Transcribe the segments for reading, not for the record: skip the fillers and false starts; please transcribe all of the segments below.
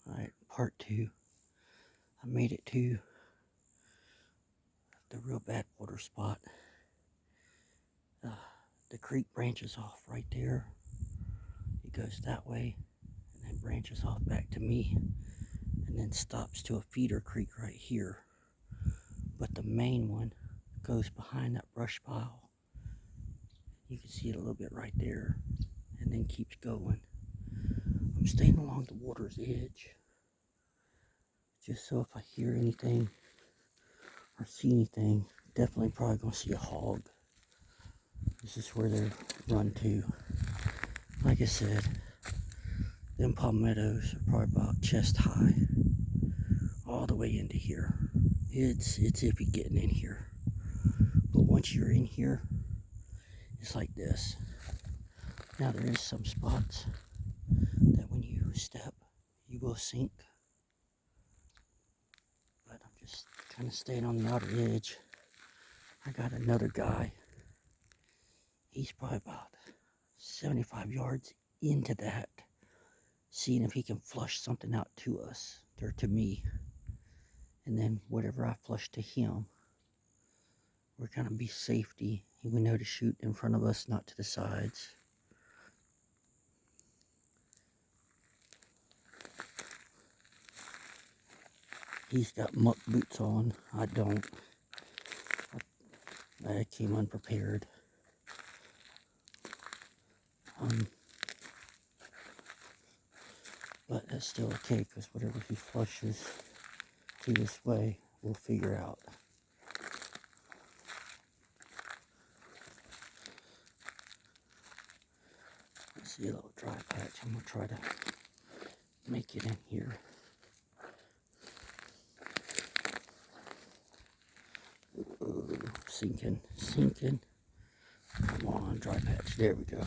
Alright, part 2. I made it to the real bad water spot. The creek branches off right there. It goes that way and then branches off back to me and then stops to a feeder creek right here. But the main one goes behind that brush pile. You can see it a little bit right there and then keeps going. I'm staying along the water's edge just so if I hear anything or see anything, definitely probably gonna see a hog. This is where they run to. Like I said, them palmettos are probably about chest high all the way into here. It's iffy getting in here, but once you're in here, it's like this. Now there is some spots that when you step, you will sink, but I'm just kind of staying on the outer edge. I got another guy. He's probably about 75 yards into that, seeing if he can flush something out to us, or to me. And then whatever I flush to him, we're gonna be safety. We know to shoot in front of us, not to the sides. He's got muck boots on. I don't. I came unprepared. But that's still okay, because whatever he flushes to this way, we'll figure out. I see a little dry patch. I'm going to try to make it in here. Ooh, sinking. Come on, dry patch. There we go.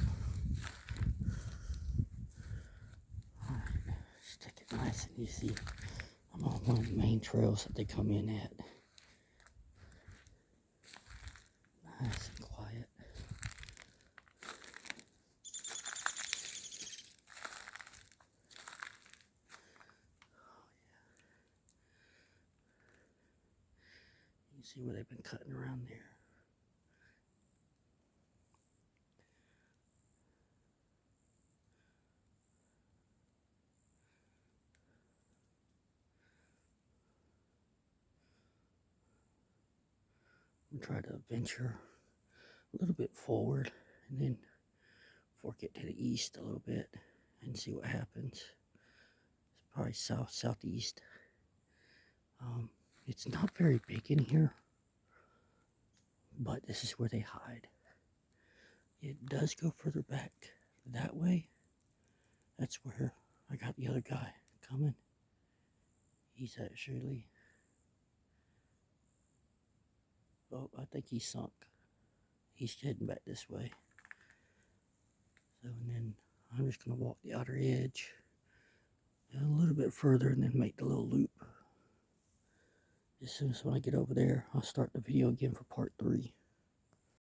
Alright, stick it nice and easy. I'm on one of the main trails that they come in at. Nice and quiet. You see where they've been cutting around there. I'm trying to venture a little bit forward and then fork it to the east a little bit and see what happens. It's probably southeast. It's not very big in here, but this is where they hide. It does go further back that way. That's where I got the other guy coming. He's actually, oh, I think he's sunk. He's heading back this way. So, and then I'm just going to walk the outer edge a little bit further and then make the little loop. As soon as when I get over there, I'll start the video again for part 3.